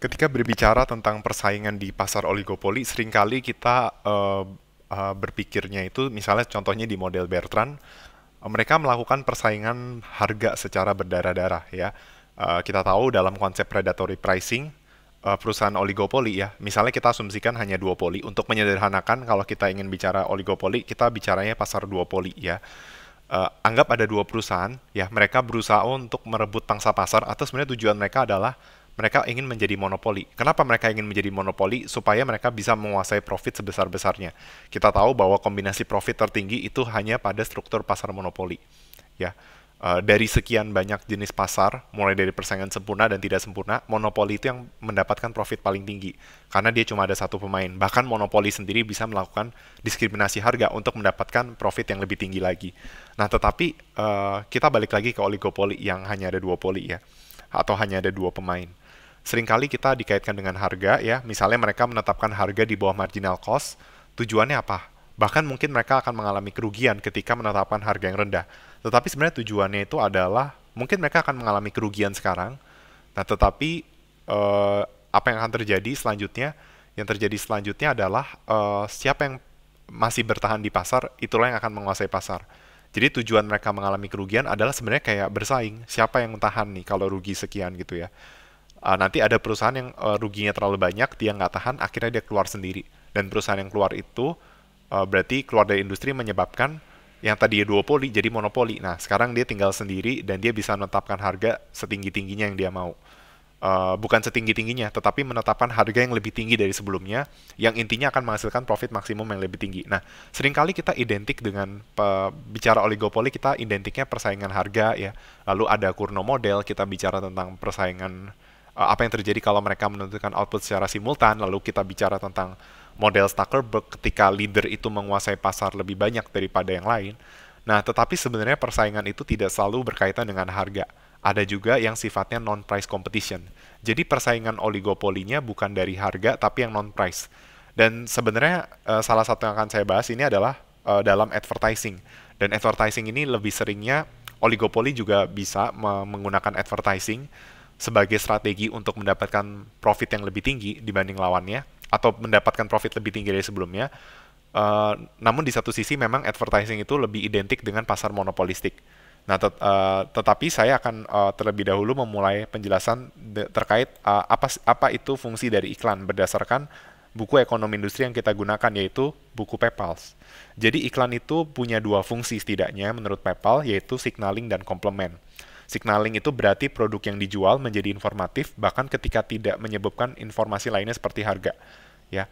Ketika berbicara tentang persaingan di pasar oligopoli, seringkali kita berpikirnya itu, misalnya contohnya di model Bertrand, mereka melakukan persaingan harga secara berdarah-darah ya. Kita tahu dalam konsep predatory pricing, perusahaan oligopoli ya, misalnya kita asumsikan hanya duopoli. Untuk menyederhanakan, kalau kita ingin bicara oligopoli, kita bicaranya pasar duopoli ya. Anggap ada dua perusahaan ya, mereka berusaha untuk merebut pangsa pasar, atau sebenarnya tujuan mereka adalah mereka ingin menjadi monopoli. Kenapa mereka ingin menjadi monopoli? Supaya mereka bisa menguasai profit sebesar-besarnya. Kita tahu bahwa kombinasi profit tertinggi itu hanya pada struktur pasar monopoli ya. Dari sekian banyak jenis pasar, mulai dari persaingan sempurna dan tidak sempurna, monopoli itu yang mendapatkan profit paling tinggi karena dia cuma ada satu pemain. Bahkan monopoli sendiri bisa melakukan diskriminasi harga untuk mendapatkan profit yang lebih tinggi lagi. Nah, tetapi kita balik lagi ke oligopoli yang hanya ada dua poli ya, atau hanya ada dua pemain. Seringkali kita dikaitkan dengan harga ya, misalnya mereka menetapkan harga di bawah marginal cost. Tujuannya apa? Bahkan mungkin mereka akan mengalami kerugian ketika menetapkan harga yang rendah. Tetapi sebenarnya tujuannya itu adalah mungkin mereka akan mengalami kerugian sekarang. Nah, tetapi apa yang akan terjadi selanjutnya? Yang terjadi selanjutnya adalah siapa yang masih bertahan di pasar, itulah yang akan menguasai pasar. Jadi tujuan mereka mengalami kerugian adalah sebenarnya kayak bersaing. Siapa yang tahan nih kalau rugi sekian gitu ya. Nanti ada perusahaan yang ruginya terlalu banyak, dia nggak tahan, akhirnya dia keluar sendiri. Dan perusahaan yang keluar itu berarti keluar dari industri menyebabkan yang tadi duopoli jadi monopoli. Nah, sekarang dia tinggal sendiri dan dia bisa menetapkan harga setinggi-tingginya yang dia mau. Bukan setinggi-tingginya, tetapi menetapkan harga yang lebih tinggi dari sebelumnya, yang intinya akan menghasilkan profit maksimum yang lebih tinggi. Nah, seringkali kita identik dengan bicara oligopoli, kita identiknya persaingan harga ya. Lalu ada Kurno model, kita bicara tentang persaingan apa yang terjadi kalau mereka menentukan output secara simultan, lalu kita bicara tentang model Zuckerberg ketika leader itu menguasai pasar lebih banyak daripada yang lain. Nah, tetapi sebenarnya persaingan itu tidak selalu berkaitan dengan harga. Ada juga yang sifatnya non-price competition. Jadi persaingan oligopolinya bukan dari harga, tapi yang non-price. Dan sebenarnya salah satu yang akan saya bahas ini adalah dalam advertising. Dan advertising ini lebih seringnya oligopoli juga bisa menggunakan advertising sebagai strategi untuk mendapatkan profit yang lebih tinggi dibanding lawannya, atau mendapatkan profit lebih tinggi dari sebelumnya. Namun di satu sisi memang advertising itu lebih identik dengan pasar monopolistik. Nah, tetapi saya akan terlebih dahulu memulai penjelasan terkait apa itu fungsi dari iklan berdasarkan buku ekonomi industri yang kita gunakan, yaitu buku Pepals. Jadi iklan itu punya dua fungsi setidaknya menurut Pepal, yaitu signaling dan komplement. Signaling itu berarti produk yang dijual menjadi informatif bahkan ketika tidak menyebutkan informasi lainnya seperti harga. Ya.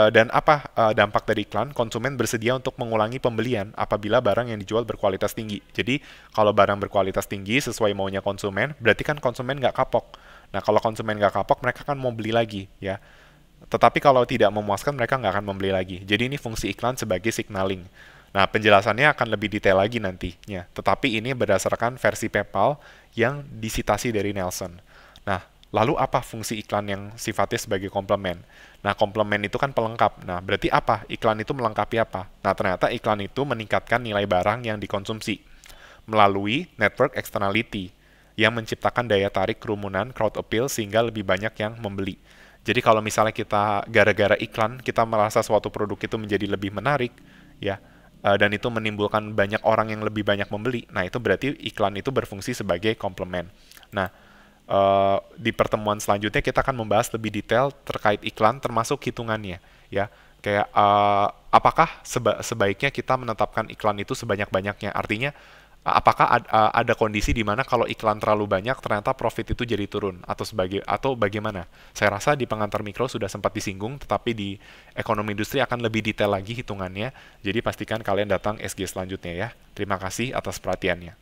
Dan apa dampak dari iklan? Konsumen bersedia untuk mengulangi pembelian apabila barang yang dijual berkualitas tinggi. Jadi kalau barang berkualitas tinggi sesuai maunya konsumen, berarti kan konsumen nggak kapok. Nah, kalau konsumen nggak kapok, mereka kan mau beli lagi, ya. Tetapi kalau tidak memuaskan, mereka nggak akan membeli lagi. Jadi ini fungsi iklan sebagai signaling. Nah, penjelasannya akan lebih detail lagi nantinya. Tetapi ini berdasarkan versi PayPal yang disitasi dari Nelson. Nah, lalu apa fungsi iklan yang sifatnya sebagai komplement? Nah, komplement itu kan pelengkap. Nah, berarti apa? Iklan itu melengkapi apa? Nah, ternyata iklan itu meningkatkan nilai barang yang dikonsumsi melalui network externality yang menciptakan daya tarik kerumunan crowd appeal sehingga lebih banyak yang membeli. Jadi kalau misalnya kita gara-gara iklan kita merasa suatu produk itu menjadi lebih menarik, ya, dan itu menimbulkan banyak orang yang lebih banyak membeli. Nah, itu berarti iklan itu berfungsi sebagai komplement. Nah, di pertemuan selanjutnya kita akan membahas lebih detail terkait iklan termasuk hitungannya, ya. Kayak apakah sebaiknya kita menetapkan iklan itu sebanyak-banyaknya? Artinya apakah ada kondisi di mana kalau iklan terlalu banyak ternyata profit itu jadi turun atau bagaimana? Saya rasa di pengantar mikro sudah sempat disinggung, tetapi di ekonomi industri akan lebih detail lagi hitungannya. Jadi pastikan kalian datang SG selanjutnya ya. Terima kasih atas perhatiannya.